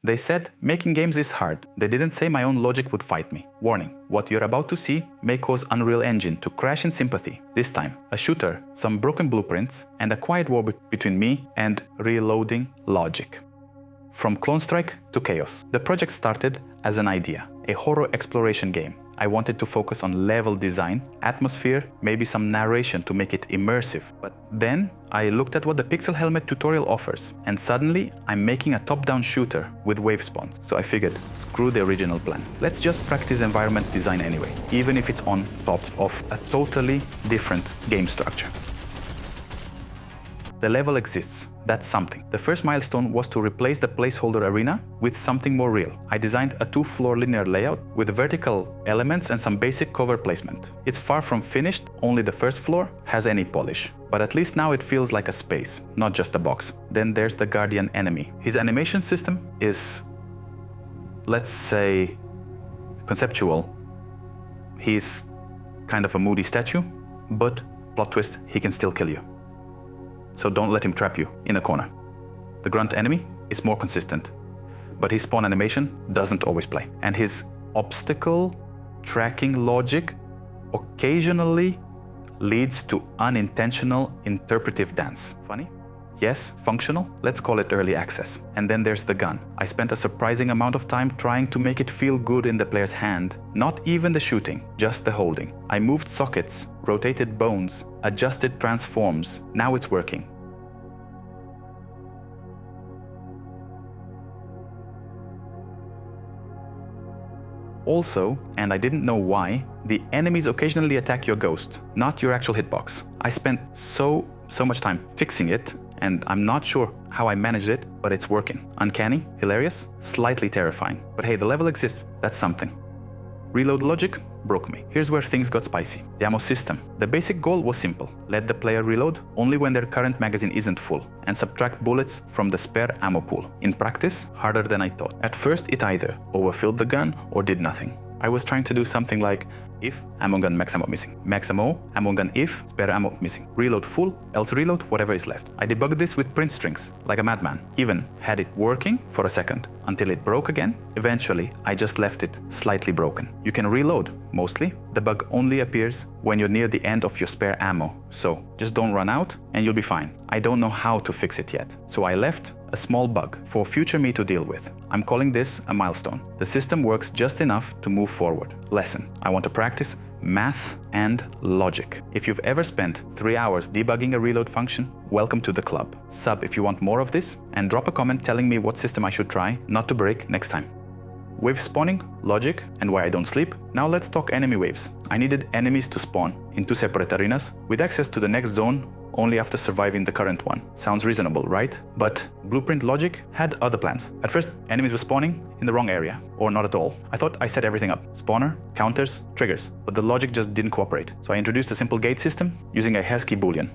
They said making games is hard. They didn't say my own logic would fight me. Warning, what you're about to see may cause Unreal Engine to crash in sympathy. This time, a shooter, some broken blueprints, and a quiet war between me and reloading logic. From Clone Strike to Chaos. The project started as an idea, a horror exploration game. I wanted to focus on level design, atmosphere, maybe some narration to make it immersive. But then I looked at what the Pixel Helmet tutorial offers, and suddenly I'm making a top-down shooter with wave spawns. So I figured, screw the original plan. Let's just practice environment design anyway, even if it's on top of a totally different game structure. The level exists. That's something. The first milestone was to replace the placeholder arena with something more real. I designed a 2-floor linear layout with vertical elements and some basic cover placement. It's far from finished, only the first floor has any polish. But at least now it feels like a space, not just a box. Then there's the Guardian enemy. His animation system is, let's say, conceptual. He's kind of a moody statue, but plot twist, he can still kill you. So don't let him trap you in a corner. The grunt enemy is more consistent, but his spawn animation doesn't always play. And his obstacle tracking logic occasionally leads to unintentional interpretive dance. Funny? Yes, functional? Let's call it early access. And then there's the gun. I spent a surprising amount of time trying to make it feel good in the player's hand. Not even the shooting, just the holding. I moved sockets, rotated bones, adjusted transforms. Now it's working. Also, and I didn't know why, the enemies occasionally attack your ghost, not your actual hitbox. I spent so much time fixing it, and I'm not sure how I managed it, but it's working. Uncanny, hilarious, slightly terrifying. But hey, the level exists, that's something. Reload logic broke me. Here's where things got spicy. The ammo system. The basic goal was simple. Let the player reload only when their current magazine isn't full, and subtract bullets from the spare ammo pool. In practice, harder than I thought. At first, it either overfilled the gun or did nothing. I was trying to do something like if ammo gun, max ammo missing. Max ammo gun if, spare ammo missing. Reload full, else reload whatever is left. I debugged this with print strings, like a madman. Even had it working for a second, until it broke again. Eventually, I just left it slightly broken. You can reload, mostly. The bug only appears when you're near the end of your spare ammo. So just don't run out and you'll be fine. I don't know how to fix it yet. So I left a small bug for future me to deal with. I'm calling this a milestone. The system works just enough to move forward. Lesson. I want to practice math and logic. If you've ever spent 3 hours debugging a reload function, welcome to the club. Sub if you want more of this, and drop a comment telling me what system I should try not to break next time. Wave spawning, logic, and why I don't sleep. Now let's talk enemy waves. I needed enemies to spawn in 2 separate arenas with access to the next zone only after surviving the current one. Sounds reasonable, right? But Blueprint logic had other plans. At first, enemies were spawning in the wrong area, or not at all. I thought I set everything up. Spawner, counters, triggers, but the logic just didn't cooperate. So I introduced a simple gate system using a hash key boolean.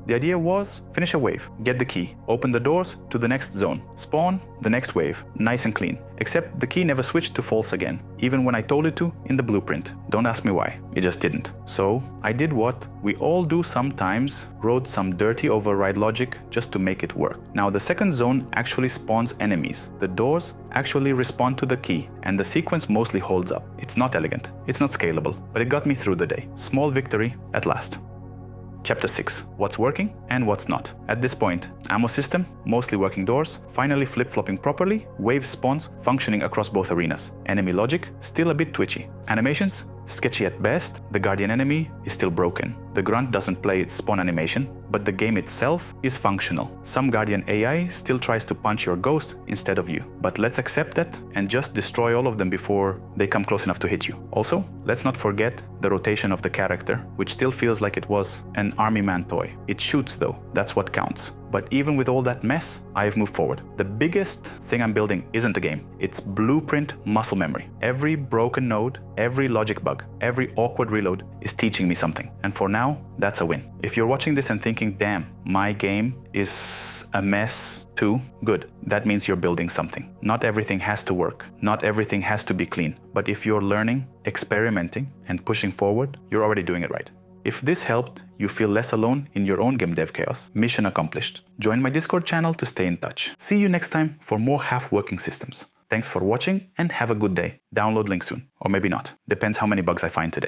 The idea was, finish a wave, get the key, open the doors to the next zone, spawn the next wave, nice and clean. Except the key never switched to false again, even when I told it to in the blueprint. Don't ask me why, it just didn't. So I did what we all do sometimes, wrote some dirty override logic just to make it work. Now the second zone actually spawns enemies. The doors actually respond to the key, and the sequence mostly holds up. It's not elegant, it's not scalable, but it got me through the day. Small victory at last. Chapter 6. What's working and what's not. At this point, ammo system, mostly working doors, finally flip-flopping properly, wave spawns functioning across both arenas. Enemy logic, still a bit twitchy. Animations, sketchy at best. The Guardian enemy is still broken. The grunt doesn't play its spawn animation, but the game itself is functional. Some Guardian AI still tries to punch your ghost instead of you. But let's accept that and just destroy all of them before they come close enough to hit you. Also, let's not forget the rotation of the character, which still feels like it was an army man toy. It shoots though, that's what counts. But even with all that mess, I've moved forward. The biggest thing I'm building isn't a game, it's blueprint muscle memory. Every broken node, every logic bug, every awkward reload is teaching me something. And for now, that's a win. If you're watching this and thinking, damn, my game is a mess too, good. That means you're building something. Not everything has to work. Not everything has to be clean. But if you're learning, experimenting, and pushing forward, you're already doing it right. If this helped you feel less alone in your own game dev chaos, mission accomplished. Join my Discord channel to stay in touch. See you next time for more half-working systems. Thanks for watching and have a good day. Download link soon. Or maybe not. Depends how many bugs I find today.